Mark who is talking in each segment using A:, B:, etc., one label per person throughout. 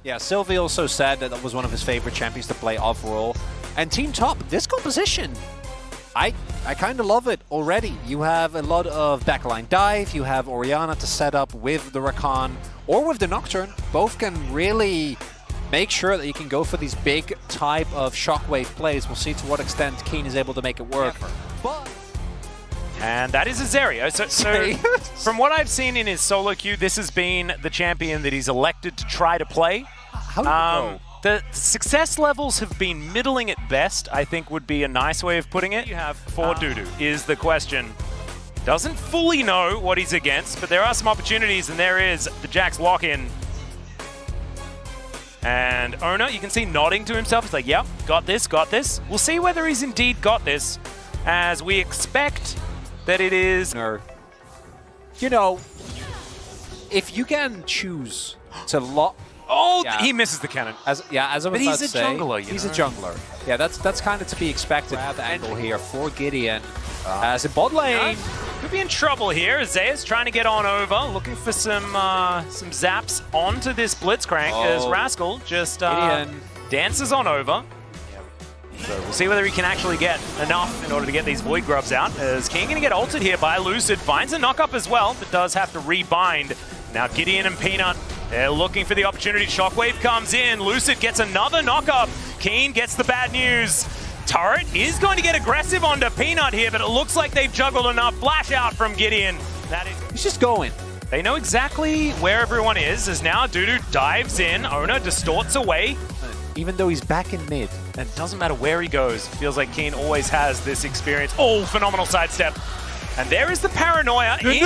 A: Yeah, Sylvie also said that was one of his favorite champions to play overall. And Team Top, this composition, I kind of love it already. You have a lot of backline dive, you have Orianna to set up with the Rakan or with the Nocturne. Both can really make sure that you can go for these big type of shockwave plays. We'll see to what extent Keen is able to make it work.
B: And that is Azario. So from what I've seen in his solo queue, this has been the champion that he's elected to try to play. The success levels have been middling at best, I think would be a nice way of putting it. You have for Dudu is the question. Doesn't fully know what he's against, but there are some opportunities, and there is the Jax lock-in. And Ona, you can see nodding to himself. He's like, yep, got this, got this. We'll see whether he's indeed got this, as we expect that it is.
A: You know, if you can choose to lock.
B: Oh, yeah. He misses the cannon.
A: As I was
B: but
A: he's
B: a jungler,
A: he's a jungler. Yeah, that's kind of to be expected. Grab angle here for Gideon. As a bot lane.
B: Could be in trouble here. Zeus trying to get on over, looking for some zaps onto this Blitzcrank as Rascal just dances on over. So we'll see whether he can actually get enough in order to get these Void Grubs out. As King going to get ulted here by Lucid. Finds a knock-up as well, but does have to rebind. Now Gideon and Peanut, they're looking for the opportunity. Shockwave comes in. Lucid gets another knock-up. Keen gets the bad news. Turret is going to get aggressive onto Peanut here, but it looks like they've juggled enough. Flash out from Gideon.
A: He's just going.
B: They know exactly where everyone is, as now Dudu dives in. Ona distorts away.
A: Even though he's back in mid.
B: And it doesn't matter where he goes. Feels like Keen always has this experience. Oh, phenomenal sidestep. And there is the paranoia. In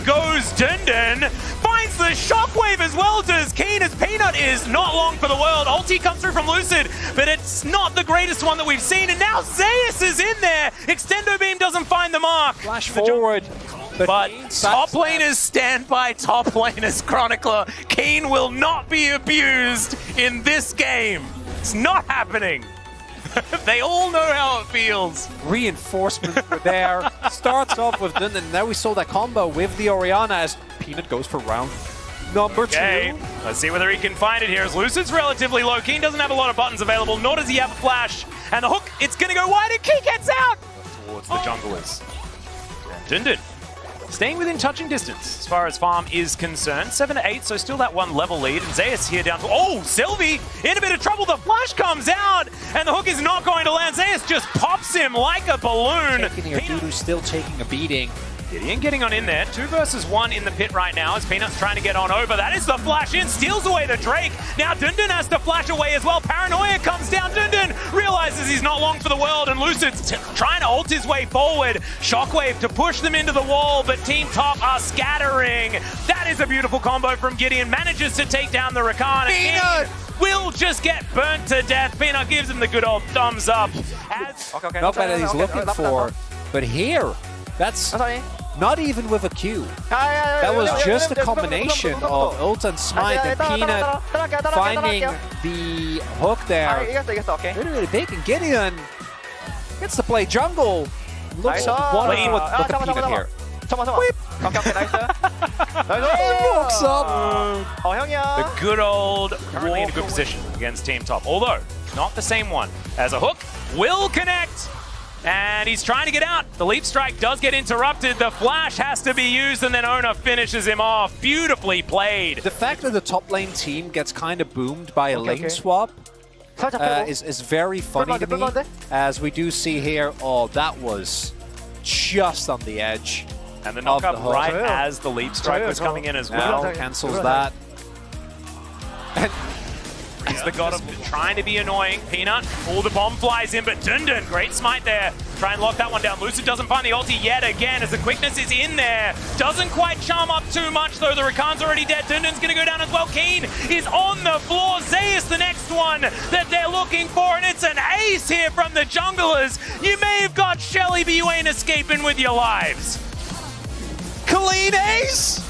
B: goes Dundun. Finds the shockwave as well, does Keen, as Peanut is not long for the world. Ulti comes through from Lucid, but it's not the greatest one that we've seen. And now Zeus is in there. Extendo Beam doesn't find the mark.
A: Flash forward.
B: But top laners stand by top laners, Chronicler. Keen will not be abused in this game. It's not happening. They all know how it feels.
A: Reinforcements were there. Starts off with Dundun. Now we saw that combo with the Orianna as Peanut goes for round number 2.
B: Let's see whether he can find it here, as Lucid's relatively low. Keen doesn't have a lot of buttons available, nor does he have a flash. And the hook, it's going to go wide, and Keen gets out! Towards the junglers. Dundun staying within touching distance as far as farm is concerned. 7-8, so still that one level lead. And Zeus here down to, oh, Sylvie in a bit of trouble. The flash comes out, and the hook is not going to land. Zeus just pops him like a balloon.
A: Dudu's still taking a beating.
B: Gideon getting on in there. 2 versus 1 in the pit right now as Peanut's trying to get on over. That is the flash in, steals away the Drake. Now Dundun has to flash away as well. Paranoia comes down. Dundun realizes he's not long for the world, and Lucid's trying to ult his way forward. Shockwave to push them into the wall, but Team Top are scattering. That is a beautiful combo from Gideon. Manages to take down the Rakan.
A: Peanut
B: will just get burnt to death. Peanut gives him the good old thumbs up.
A: Not that he's looking for, but here, that's not even with a Q. That was just a combination of ult and smite, and Peanut finding the hook there. Really big, and Gideon gets to play jungle. Looks wonderful. Look at Peanut here. Whip. Walks up.
B: The good old really in a good position against Team Top, although not the same one. As a hook will connect. And he's trying to get out. The Leaf Strike does get interrupted. The flash has to be used, and then Ona finishes him off. Beautifully played.
A: The fact that the top lane team gets kind of boomed by a lane swap is very funny to me. As we do see here, oh, that was just on the edge.
B: And the knock-up right as the Leaf Strike was coming in as well.
A: Cancels that. And
B: he's the god of trying to be annoying. Peanut, all the bomb flies in, but Dundun, great smite there. Try and lock that one down. Lucid doesn't find the ulti yet again as the quickness is in there. Doesn't quite charm up too much though. The Rakan's already dead. Dundun's gonna go down as well. Keen is on the floor. Zeus the next one that they're looking for, and it's an ace here from the junglers. You may have got Shelly, but you ain't escaping with your lives. Clean ace?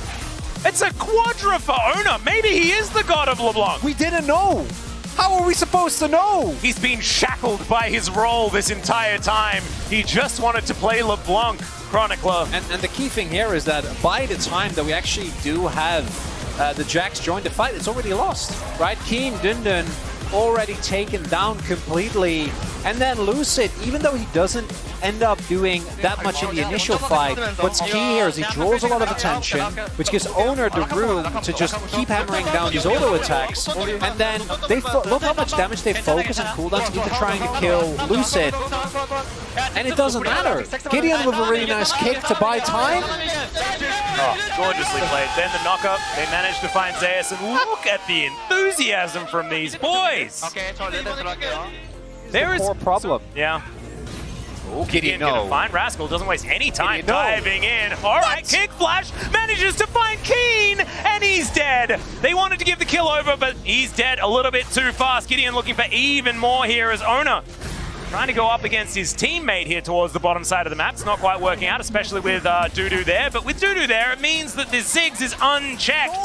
B: It's a quadra for Ona. Maybe he is the god of LeBlanc.
A: We didn't know. How are we supposed to know?
B: He's been shackled by his role this entire time. He just wanted to play LeBlanc, Chronicler.
A: And the key thing here is that by the time that we actually do have the Jacks join the fight, it's already lost, right? Keen, Dundun already taken down completely. And then Lucid, even though he doesn't end up doing that much in the initial fight, what's key here is he draws a lot of attention, which gives Owner the room to just keep hammering down these auto attacks. And then they look how much damage they focus and cooldowns into trying to kill Lucid. And it doesn't matter. Gideon with a really nice kick to buy time.
B: Oh, gorgeously played. Then the knock-up, they managed to find Zeus, and look at the enthusiasm from these boys.
A: There is a problem.
B: Yeah. Oh, Gideon gonna find Rascal, doesn't waste any time diving in. All right, Kick Flash manages to find Keen, and he's dead. They wanted to give the kill over, but he's dead a little bit too fast. Gideon looking for even more here as Owner trying to go up against his teammate here towards the bottom side of the map. It's not quite working out, especially with Dudu there. But with Dudu there, it means that the Ziggs is unchecked.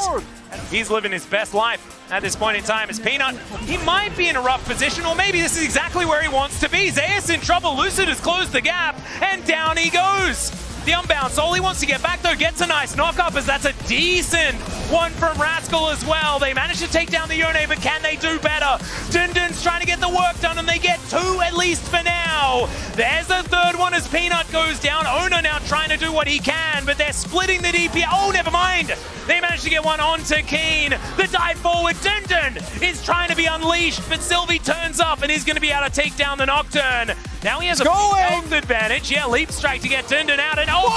B: He's living his best life at this point in time as Peanut. He might be in a rough position, or maybe this is exactly where he wants to be. Zeus in trouble. Lucid has closed the gap, and down he goes. The unbounce, all he wants to get back though, gets a nice knock-up as that's a decent one from Rascal as well. They managed to take down the Yone, but can they do better? Dundun's trying to get the work done, and they get two at least for now. There's the third one as Peanut goes down. Owner now trying to do what he can, but they're splitting the DP. Oh, never mind. They managed to get one onto Keen. The dive forward, Dundun is trying to be unleashed, but Sylvie turns up and he's going to be able to take down the Nocturne. Now he has a health advantage. Yeah, leap strike to get Dundun out, and oh,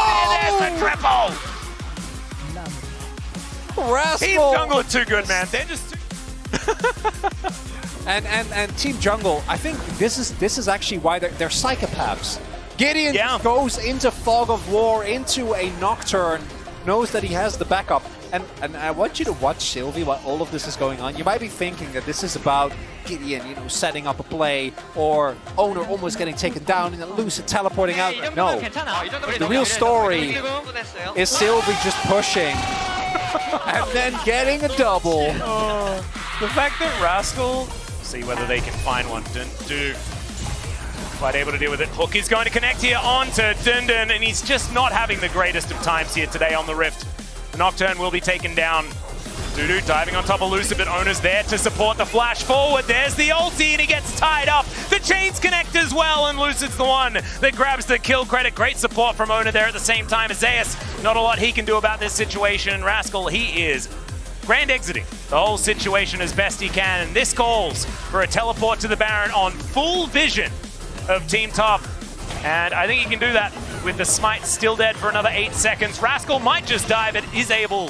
B: there's the triple.
A: Rascal.
B: Team Jungle are too good, man. They're just too
A: and Team Jungle, I think this is actually why they're psychopaths. Gideon goes into Fog of War, into a Nocturne, knows that he has the backup. And I want you to watch Sylvie while all of this is going on. You might be thinking that this is about Gideon, you know, setting up a play, or Owner almost getting taken down and Lucid teleporting out. No. The real story is Sylvie just pushing and then getting a double.
B: The fact that Rascal, see whether they can find one. Dudu quite able to deal with it. Hook is going to connect here onto Dundun, and he's just not having the greatest of times here today on the Rift. The Nocturne will be taken down. Dudu diving on top of Lucid, but Owner's there to support the flash forward. There's the ulti, and he gets tied up. The chains connect as well, and Lucid's the one that grabs the kill credit. Great support from Owner there at the same time as Zeus. Not a lot he can do about this situation. Rascal, he is grand exiting the whole situation as best he can, and this calls for a teleport to the Baron on full vision of Team Top. And I think he can do that with the Smite still dead for another 8 seconds. Rascal might just die, but is able.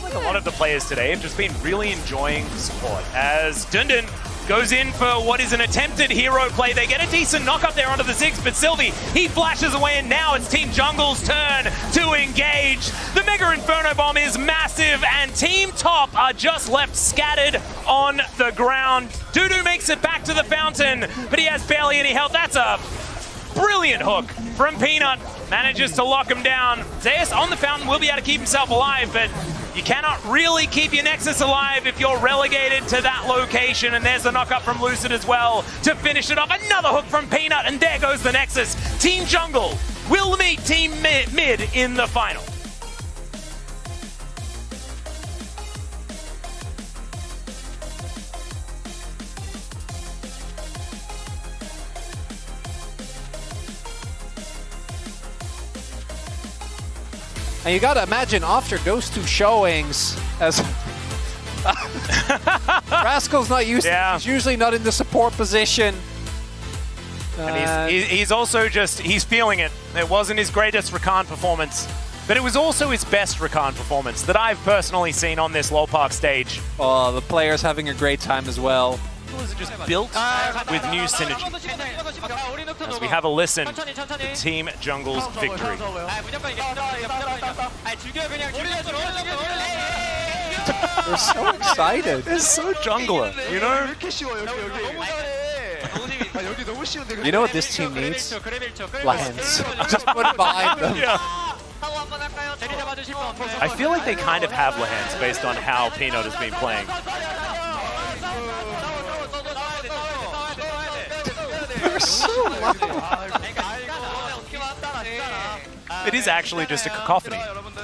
B: Like a lot of the players today have just been really enjoying support as Dundun goes in for what is an attempted hero play. They get a decent knock up there onto the Ziggs, but Sylvie, he flashes away, and now it's Team Jungle's turn to engage. The Mega Inferno Bomb is massive, and Team Top are just left scattered on the ground. Dudu makes it back to the fountain, but he has barely any health. That's a brilliant hook from Peanut. Manages to lock him down. Zeus on the fountain will be able to keep himself alive, but you cannot really keep your Nexus alive if you're relegated to that location. And there's the knock-up from Lucid as well to finish it off. Another hook from Peanut, and there goes the Nexus. Team Jungle will meet Team Mid in the final.
A: And you gotta imagine after those two showings, as Rascal's not used to, he's usually not in the support position.
B: And he's also just, he's feeling it. It wasn't his greatest Rakan performance, but it was also his best Rakan performance that I've personally seen on this Lol Park stage.
A: Oh, the player's having a great time as well.
B: Was it just built with new synergy? As we have a listen to Team Jungle's victory.
A: They're so excited.
B: They're so jungler, you know?
A: You know what this team needs? Lions. Just put it behind them.
B: I feel like they kind of have Lahans based on how Peanut has been playing.
A: They're so loud.
B: It is actually just a cacophony.